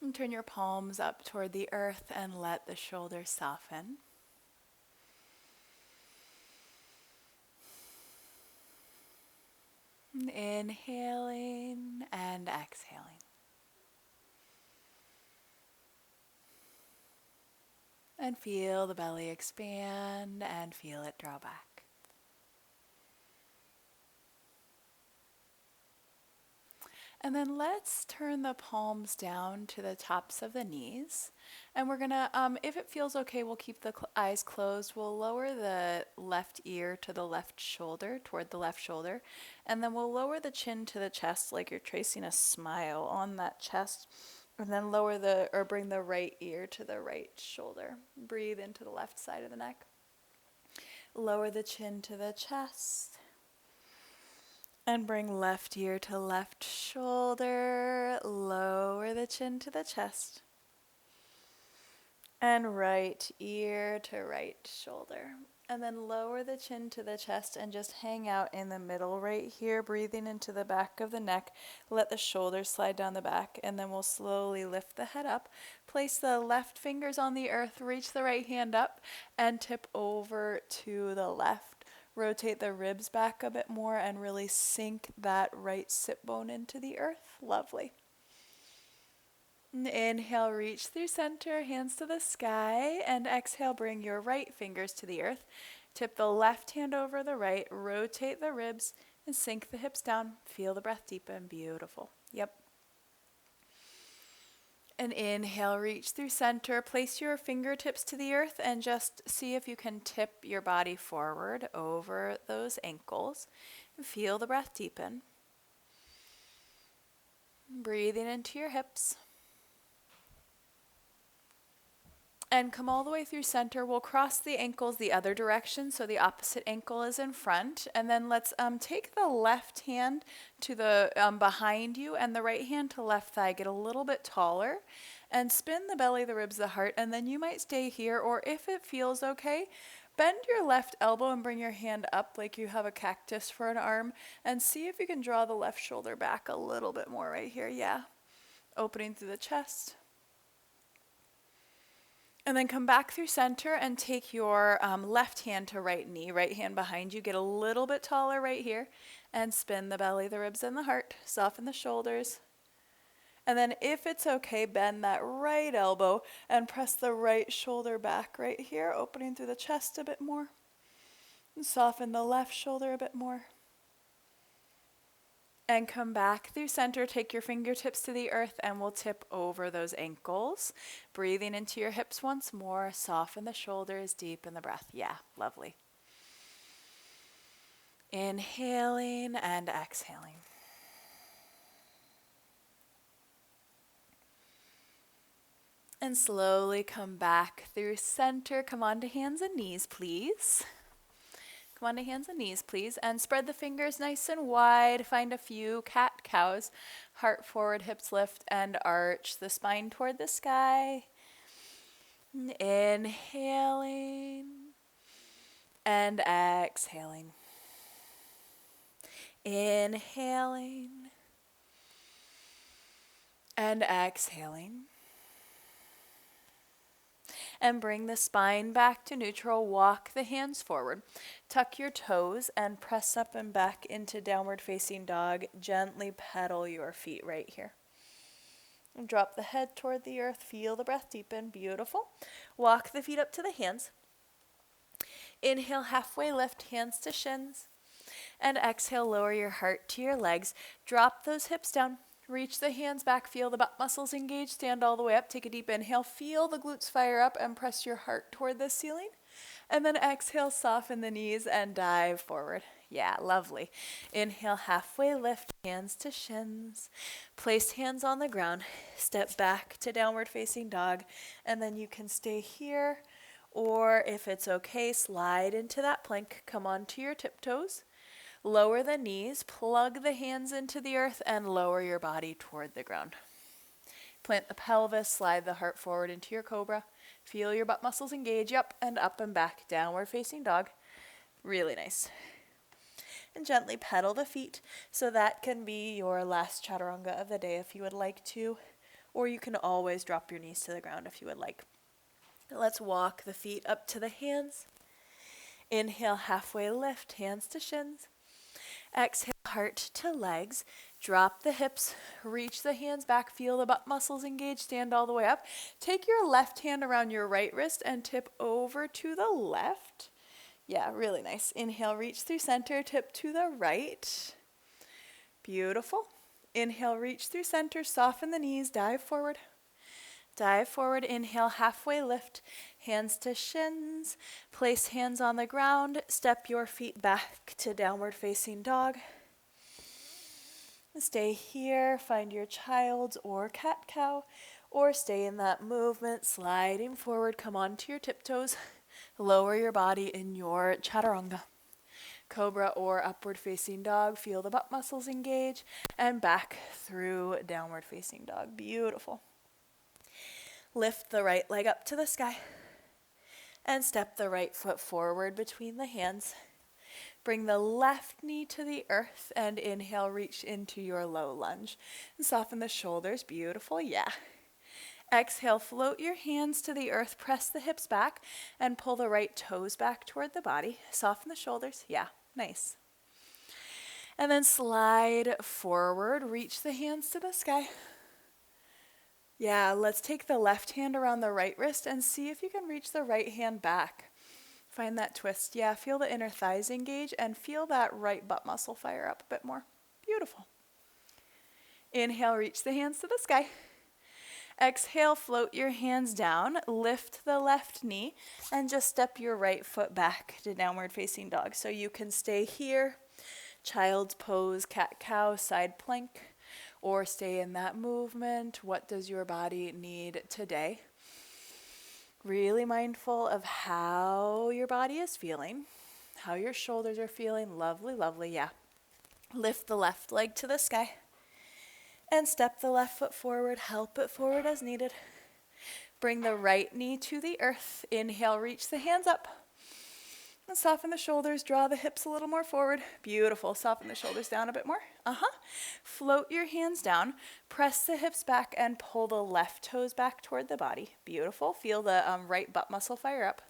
And turn your palms up toward the earth and let the shoulders soften. Inhaling and exhaling. And feel the belly expand and feel it draw back. And then let's turn the palms down to the tops of the knees. And we're gonna, if it feels okay, we'll keep the eyes closed. We'll lower the left ear to the left shoulder, toward the left shoulder. And then we'll lower the chin to the chest like you're tracing a smile on that chest. And then bring the right ear to the right shoulder. Breathe into the left side of the neck. Lower the chin to the chest. And bring left ear to left shoulder. Lower the chin to the chest. And right ear to right shoulder. And then lower the chin to the chest and just hang out in the middle right here, breathing into the back of the neck. Let the shoulders slide down the back, and then we'll slowly lift the head up. Place the left fingers on the earth, reach the right hand up, and tip over to the left. Rotate the ribs back a bit more and really sink that right sit bone into the earth. Lovely. Inhale, reach through center, hands to the sky, and exhale, bring your right fingers to the earth. Tip the left hand over the right, rotate the ribs, and sink the hips down. Feel the breath deepen. Beautiful. Yep. And inhale, reach through center, place your fingertips to the earth, and just see if you can tip your body forward over those ankles. And feel the breath deepen. Breathing into your hips. And come all the way through center. We'll cross the ankles the other direction, so the opposite ankle is in front. And then let's take the left hand to the behind you and the right hand to left thigh. Get a little bit taller and spin the belly, the ribs, the heart. And then you might stay here, or if it feels okay, bend your left elbow and bring your hand up like you have a cactus for an arm. And see if you can draw the left shoulder back a little bit more right here. Yeah. Opening through the chest. And then come back through center and take your left hand to right knee, right hand behind you. Get a little bit taller right here and spin the belly, the ribs, and the heart. Soften the shoulders. And then if it's okay, bend that right elbow and press the right shoulder back right here, opening through the chest a bit more. And soften the left shoulder a bit more. And come back through center, take your fingertips to the earth, and we'll tip over those ankles. Breathing into your hips once more, soften the shoulders, deepen the breath. Yeah, lovely. Inhaling and exhaling. And slowly come back through center. Come on to hands and knees, please. Come on to hands and knees, please, and spread the fingers nice and wide. Find a few cat-cows. Heart forward, hips lift, and arch the spine toward the sky. Inhaling and exhaling. Inhaling and exhaling. And bring the spine back to neutral. Walk the hands forward. Tuck your toes and press up and back into downward facing dog. Gently pedal your feet right here. And drop the head toward the earth. Feel the breath deepen. Beautiful. Walk the feet up to the hands. Inhale, halfway lift, hands to shins. And exhale, lower your heart to your legs. Drop those hips down. Reach the hands back, feel the butt muscles engage, stand all the way up, take a deep inhale, feel the glutes fire up and press your heart toward the ceiling. And then exhale, soften the knees and dive forward. Yeah, lovely. Inhale, halfway lift, hands to shins. Place hands on the ground, step back to downward facing dog, and then you can stay here, or if it's okay, slide into that plank, come onto your tiptoes. Lower the knees, plug the hands into the earth, and lower your body toward the ground. Plant the pelvis, slide the heart forward into your cobra. Feel your butt muscles engage, up and back, downward facing dog. Really nice. And gently pedal the feet, so that can be your last chaturanga of the day if you would like to. or you can always drop your knees to the ground if you would like. Let's walk the feet up to the hands. Inhale, halfway lift, hands to shins. Exhale, heart to legs. Drop the hips, reach the hands back, feel the butt muscles engage, stand all the way up. Take your left hand around your right wrist and tip over to the left. Yeah, really nice. Inhale, reach through center, tip to the right. Beautiful. Inhale, reach through center, soften the knees, dive forward. Dive forward, inhale, halfway lift, hands to shins. Place hands on the ground, step your feet back to downward facing dog. Stay here, find your child's or cat-cow, or stay in that movement, sliding forward, come onto your tiptoes, lower your body in your chaturanga. Cobra or upward facing dog, feel the butt muscles engage, and back through downward facing dog. Beautiful. Lift the right leg up to the sky and step the right foot forward between the hands. Bring the left knee to the earth and inhale, reach into your low lunge. And soften the shoulders, beautiful, yeah. Exhale, float your hands to the earth, press the hips back and pull the right toes back toward the body. Soften the shoulders, yeah, nice. And then slide forward, reach the hands to the sky. Yeah, let's take the left hand around the right wrist and see if you can reach the right hand back. Find that twist. Yeah, feel the inner thighs engage and feel that right butt muscle fire up a bit more. Beautiful. Inhale, reach the hands to the sky. Exhale, float your hands down, lift the left knee, and just step your right foot back to downward facing dog. So you can stay here, child's pose, cat-cow, side plank, or stay in that movement. What does your body need today? Really mindful of how your body is feeling, how your shoulders are feeling. Lovely, lovely, yeah. Lift the left leg to the sky and step the left foot forward. Help it forward as needed. Bring the right knee to the earth. Inhale, reach the hands up. And soften the shoulders, draw the hips a little more forward. Beautiful. Soften the shoulders down a bit more. Float your hands down, press the hips back and pull the left toes back toward the body. Beautiful. Feel the right butt muscle fire up.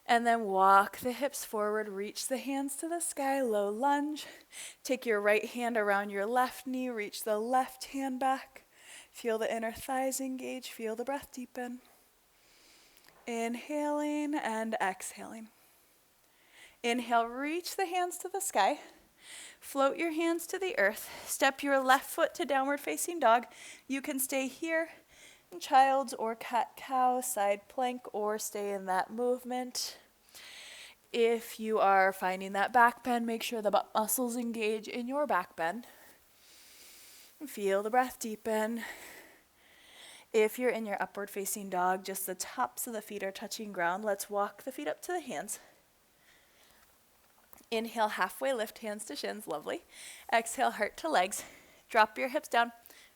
And then walk the hips forward, reach the hands to the sky, low lunge. Take your right hand around your left knee, reach the left hand back. Feel the inner thighs engage, feel the breath deepen. Inhaling and exhaling. Inhale, reach the hands to the sky. Float your hands to the earth. Step your left foot to downward facing dog. You can stay here in child's or cat-cow, side plank, or stay in that movement. If you are finding that back bend, make sure the butt muscles engage in your back bend. Feel the breath deepen. If you're in your upward facing dog, just the tops of the feet are touching ground. Let's walk the feet up to the hands. Inhale, halfway lift, hands to shins, lovely. Exhale, heart to legs. Drop your hips down.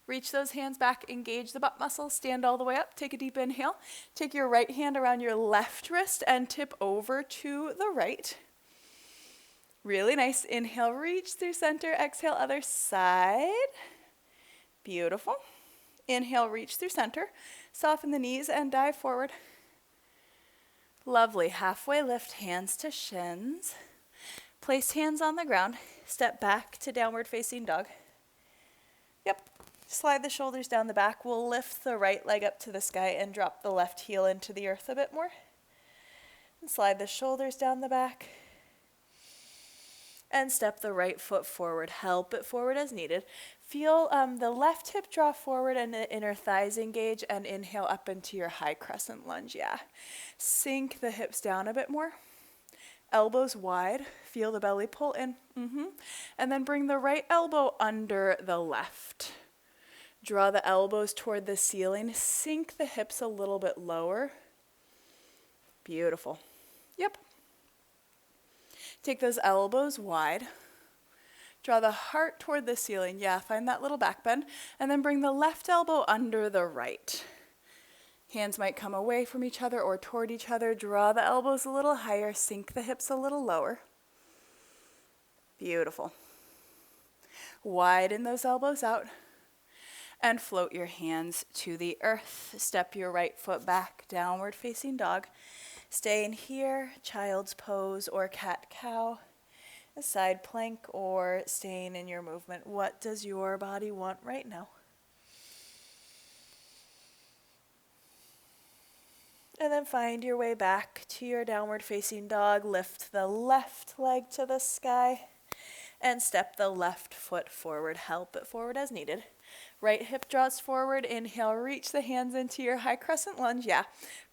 Reach those hands back, engage the butt muscles, stand all the way up. Take a deep inhale. Take your right hand around your left wrist and tip over to the right. Really nice. Inhale, reach through center. Exhale, other side. Beautiful. Inhale, reach through center. Soften the knees and dive forward. Lovely. Halfway lift, hands to shins. Place hands on the ground. Step back to downward facing dog. Yep. Slide the shoulders down the back. We'll lift the right leg up to the sky and drop the left heel into the earth a bit more. And slide the shoulders down the back. And step the right foot forward. Help it forward as needed. Feel the left hip draw forward and the inner thighs engage, and inhale up into your high crescent lunge. Yeah. Sink the hips down a bit more. Elbows wide. Feel the belly pull in. And then bring the right elbow under the left. Draw the elbows toward the ceiling. Sink the hips a little bit lower. Beautiful. Yep. Take those elbows wide. Draw the heart toward the ceiling. Yeah, find that little back bend. And then bring the left elbow under the right. Hands might come away from each other or toward each other. Draw the elbows a little higher. Sink the hips a little lower. Beautiful. Widen those elbows out. and float your hands to the earth. Step your right foot back, downward facing dog. Stay in here, child's pose or cat-cow, a side plank, or staying in your movement. What does your body want right now? And then find your way back to your downward facing dog. Lift the left leg to the sky and step the left foot forward. Help it forward as needed. Right hip draws forward. Inhale, reach the hands into your high crescent lunge. Yeah.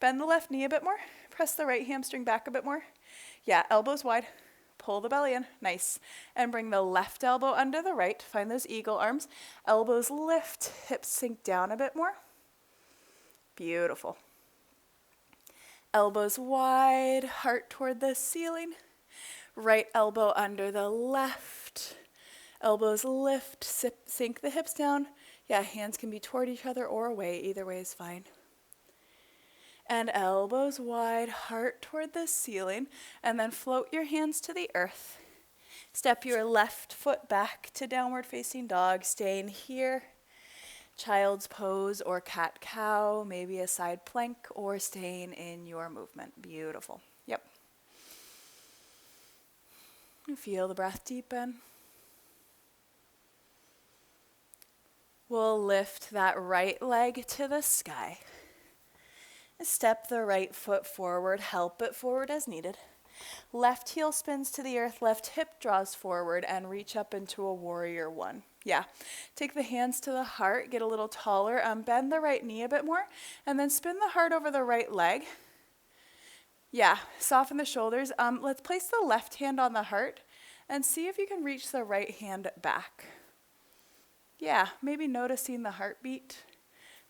Bend the left knee a bit more. Press the right hamstring back a bit more. Yeah, elbows wide. Pull the belly in. Nice. And bring the left elbow under the right. Find those eagle arms. Elbows lift. Hips sink down a bit more. Beautiful. Elbows wide, heart toward the ceiling. Right elbow under the left. Elbows lift, sink the hips down. Yeah, hands can be toward each other or away. Either way is fine. And elbows wide, heart toward the ceiling. And then float your hands to the earth. Step your left foot back to downward facing dog. Staying here. Child's pose or cat-cow, maybe a side plank, or staying in your movement. Beautiful. Yep. And feel the breath deepen. We'll lift that right leg to the sky. Step the right foot forward, help it forward as needed. Left heel spins to the earth, left hip draws forward, and reach up into a warrior one. Yeah, take the hands to the heart, get a little taller, bend the right knee a bit more, and then spin the heart over the right leg. Yeah, soften the shoulders. Let's place the left hand on the heart and see if you can reach the right hand back. Yeah, maybe noticing the heartbeat.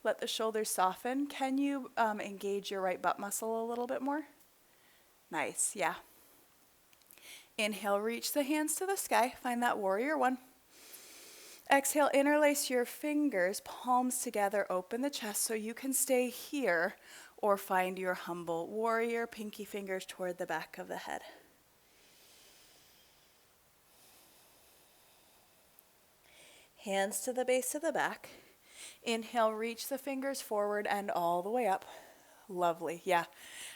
Let the shoulders soften. Can you engage your right butt muscle a little bit more? Nice, yeah. Inhale, reach the hands to the sky. Find that warrior one. Exhale, interlace your fingers, palms together, open the chest so you can stay here or find your humble warrior, pinky fingers toward the back of the head. Hands to the base of the back. Inhale, reach the fingers forward and all the way up. Lovely, yeah.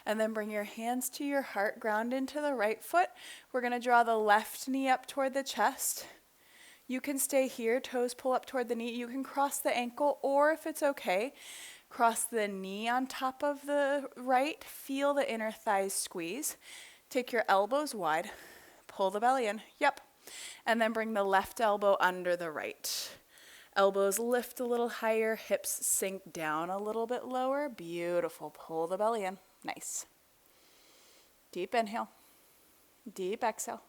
And then bring your hands to your heart, ground into the right foot. We're going to draw the left knee up toward the chest. You can stay here, toes pull up toward the knee. You can cross the ankle, or if it's okay, cross the knee on top of the right. Feel the inner thighs squeeze. Take your elbows wide. Pull the belly in. Yep. And then bring the left elbow under the right. Elbows lift a little higher, hips sink down a little bit lower. Beautiful. Pull the belly in. Nice. Deep inhale. Deep exhale.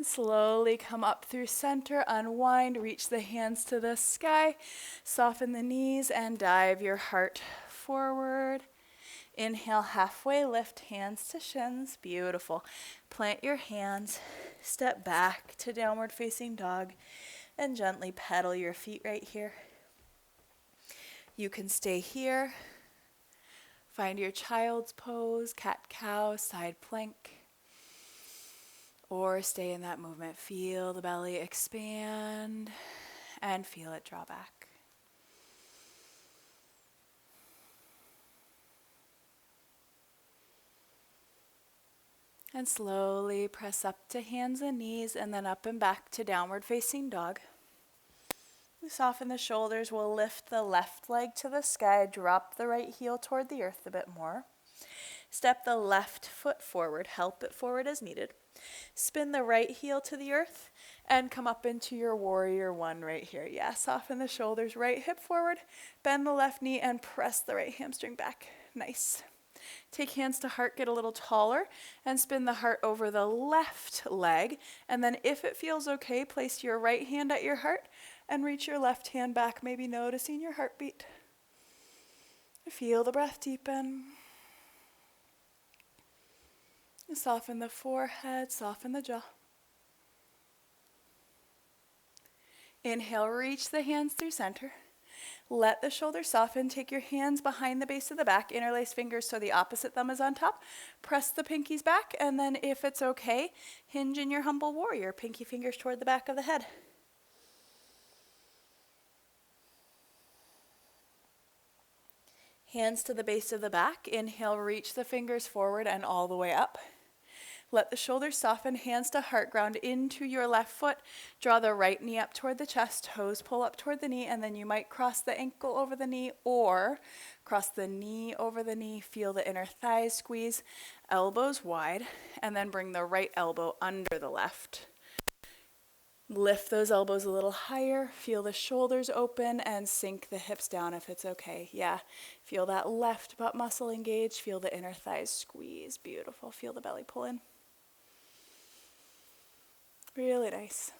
Slowly come up through center, unwind, reach the hands to the sky, soften the knees, and dive your heart forward. Inhale, halfway lift, hands to shins. Beautiful. Plant your hands, step back to downward facing dog, and gently pedal your feet right here. You can stay here. Find your child's pose, cat-cow, side plank. Or stay in that movement. Feel the belly expand and feel it draw back. And slowly press up to hands and knees and then up and back to downward facing dog. Soften the shoulders. We'll lift the left leg to the sky. Drop the right heel toward the earth a bit more. Step the left foot forward. Help it forward as needed. Spin the right heel to the earth and come up into your warrior one right here. Yeah, soften the shoulders, right hip forward, bend the left knee and press the right hamstring back. Nice. Take hands to heart, get a little taller, and spin the heart over the left leg. And then if it feels okay, place your right hand at your heart and reach your left hand back, maybe noticing your heartbeat. Feel the breath deepen. Soften the forehead, soften the jaw. Inhale, reach the hands through center. Let the shoulders soften. Take your hands behind the base of the back. Interlace fingers so the opposite thumb is on top. Press the pinkies back, and then if it's okay, hinge in your humble warrior. Pinky fingers toward the back of the head. Hands to the base of the back. Inhale, reach the fingers forward and all the way up. Let the shoulders soften, hands to heart, ground into your left foot. Draw the right knee up toward the chest, toes pull up toward the knee, and then you might cross the ankle over the knee or cross the knee over the knee. Feel the inner thighs squeeze, elbows wide, and then bring the right elbow under the left. Lift those elbows a little higher, feel the shoulders open, and sink the hips down if it's okay. Yeah, feel that left butt muscle engage, feel the inner thighs squeeze. Beautiful, feel the belly pull in. Really nice.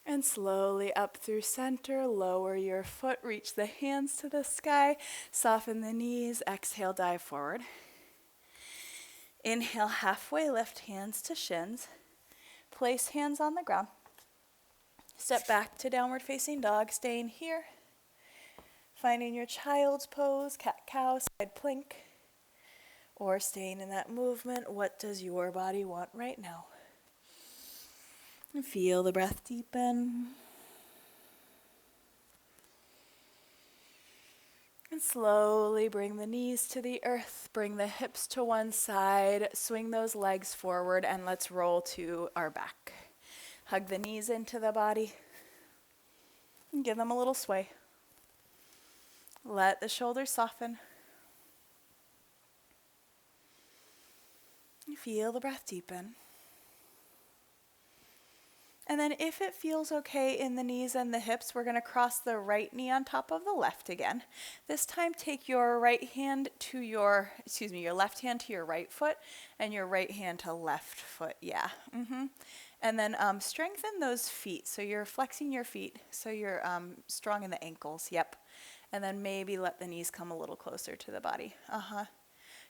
And slowly up through center, lower your foot, reach the hands to the sky, soften the knees, exhale, dive forward. Inhale, halfway lift, hands to shins. Place hands on the ground. Step back to downward facing dog, staying here. Finding your child's pose, cat-cow, side plank. Or staying in that movement, what does your body want right now? And feel the breath deepen. And slowly bring the knees to the earth, bring the hips to one side, swing those legs forward, and let's roll to our back. Hug the knees into the body, and give them a little sway. Let the shoulders soften. And feel the breath deepen. And then if it feels okay in the knees and the hips, we're going to cross the right knee on top of the left again. This time take your left hand to your right foot and your right hand to left foot. Yeah. And then strengthen those feet. So you're flexing your feet so you're strong in the ankles. Yep. And then maybe let the knees come a little closer to the body.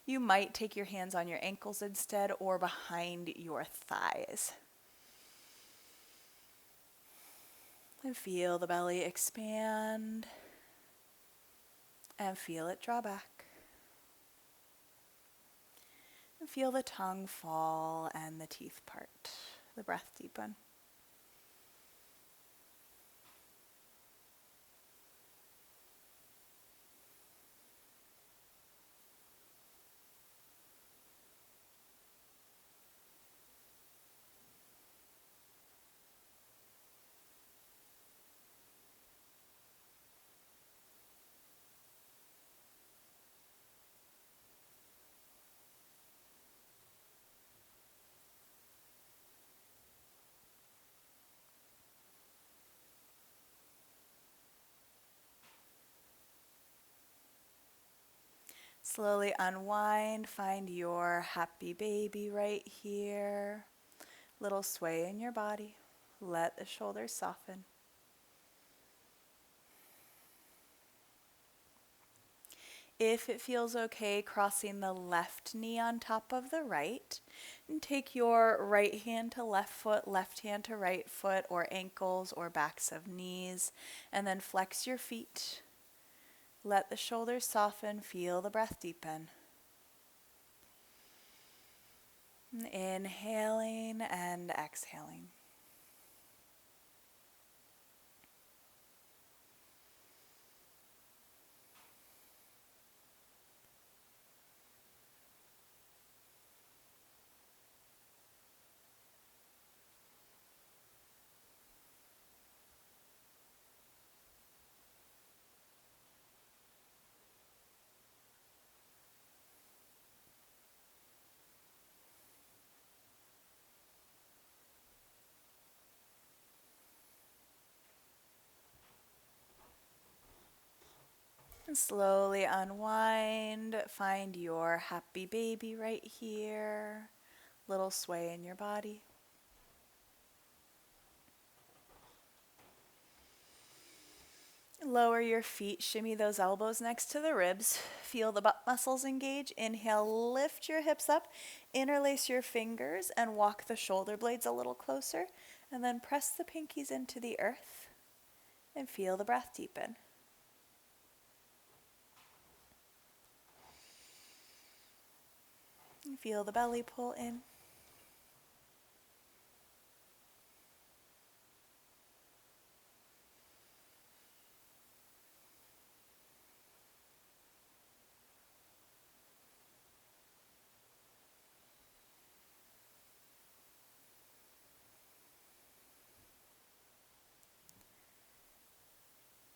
You might take your hands on your ankles instead or behind your thighs. And feel the belly expand. And feel it draw back. And feel the tongue fall and the teeth part. The breath deepen. Slowly unwind, find your happy baby right here. Little sway in your body. Let the shoulders soften. If it feels okay, crossing the left knee on top of the right. And take your right hand to left hand to right foot, or ankles or backs of knees. And then flex your feet. Let the shoulders soften, feel the breath deepen. Inhaling and exhaling. And slowly unwind, find your happy baby right here. Little sway in your body. Lower your feet, shimmy those elbows next to the ribs. Feel the butt muscles engage. Inhale, lift your hips up, interlace your fingers, and walk the shoulder blades a little closer. And then press the pinkies into the earth and feel the breath deepen. And feel the belly pull in.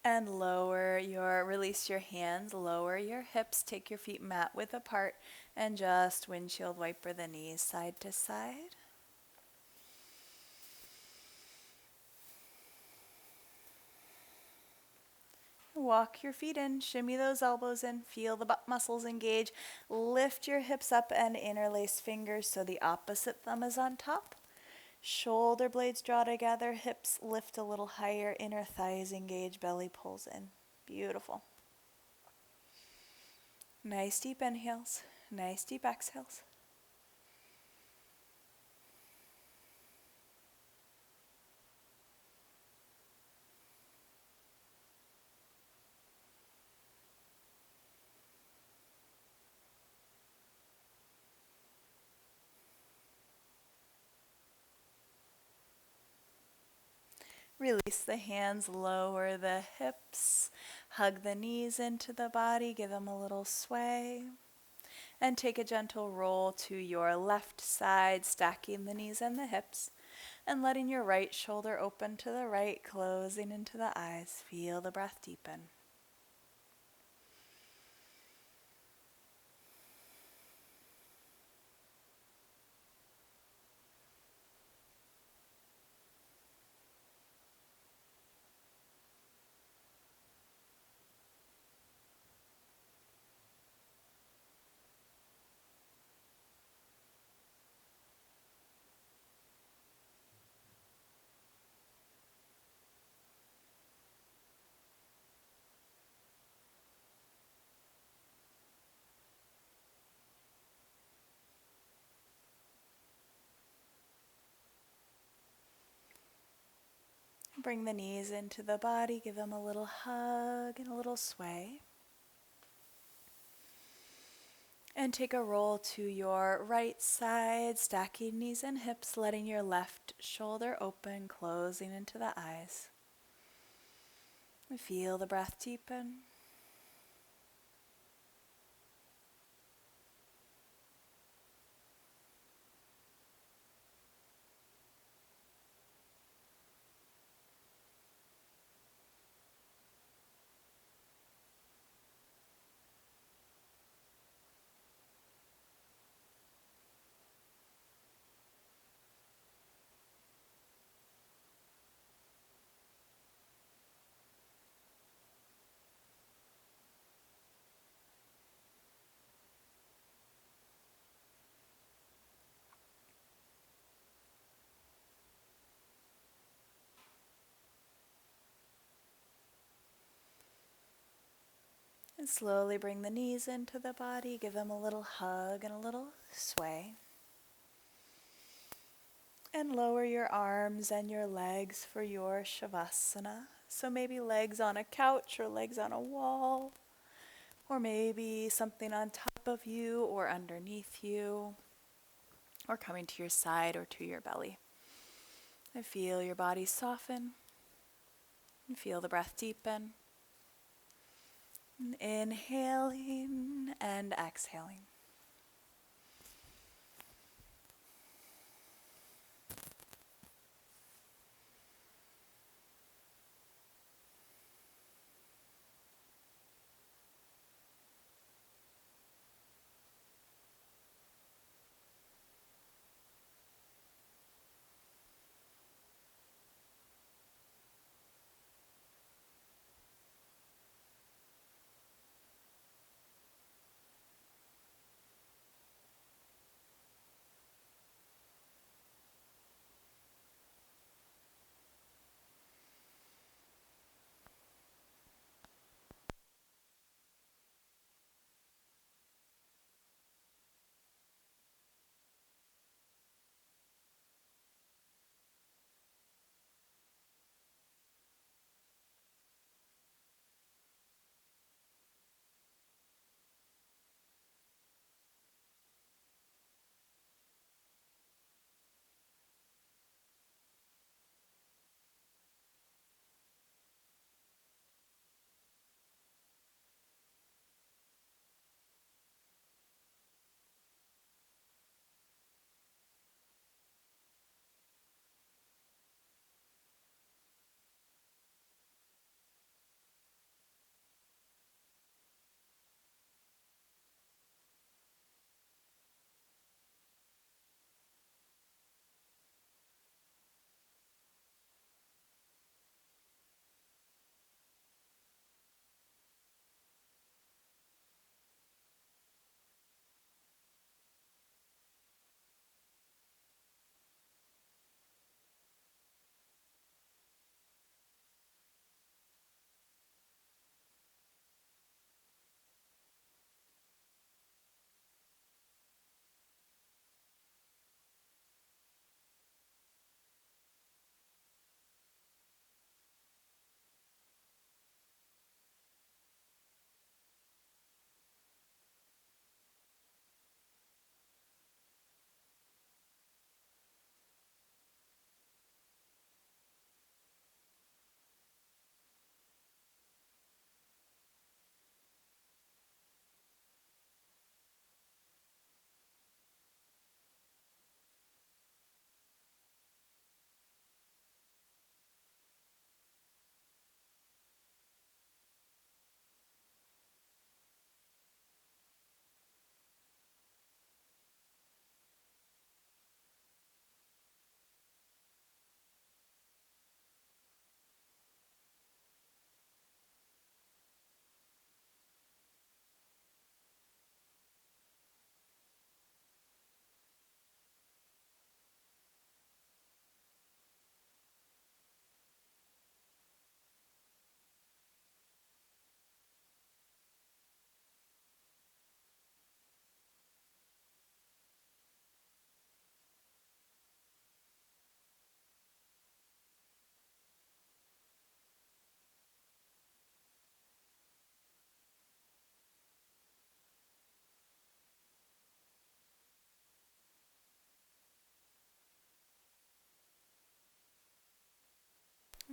And release your hands, lower your hips, take your feet mat width apart, and just windshield wiper the knees side to side. Walk your feet in, shimmy those elbows in, feel the butt muscles engage. Lift your hips up and interlace fingers so the opposite thumb is on top. Shoulder blades draw together, hips lift a little higher, inner thighs engage, belly pulls in. Beautiful. Nice deep inhales, nice deep exhales. Release the hands, lower the hips, hug the knees into the body, give them a little sway. And take a gentle roll to your left side, stacking the knees and the hips, and letting your right shoulder open to the right, closing into the eyes. Feel the breath deepen. Bring the knees into the body, give them a little hug and a little sway. And take a roll to your right side, stacking knees and hips, letting your left shoulder open, closing into the eyes. Feel the breath deepen. And slowly bring the knees into the body, give them a little hug and a little sway. And lower your arms and your legs for your Shavasana. So maybe legs on a couch or legs on a wall, or maybe something on top of you or underneath you, or coming to your side or to your belly. And feel your body soften, and feel the breath deepen. And inhaling and exhaling.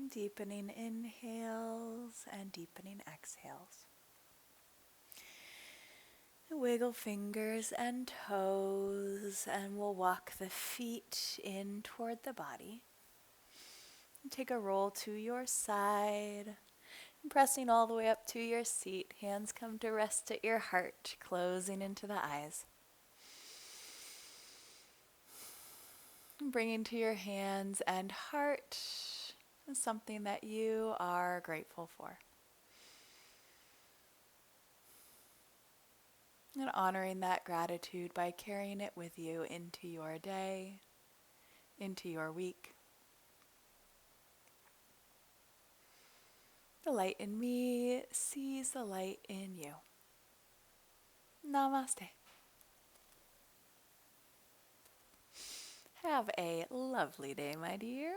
Deepening inhales and deepening exhales. Wiggle fingers and toes, and we'll walk the feet in toward the body. Take a roll to your side, pressing all the way up to your seat. Hands come to rest at your heart, closing into the eyes. Bringing to your hands and heart something that you are grateful for. And honoring that gratitude by carrying it with you into your day, into your week. The light in me sees the light in you. Namaste. Have a lovely day, my dear.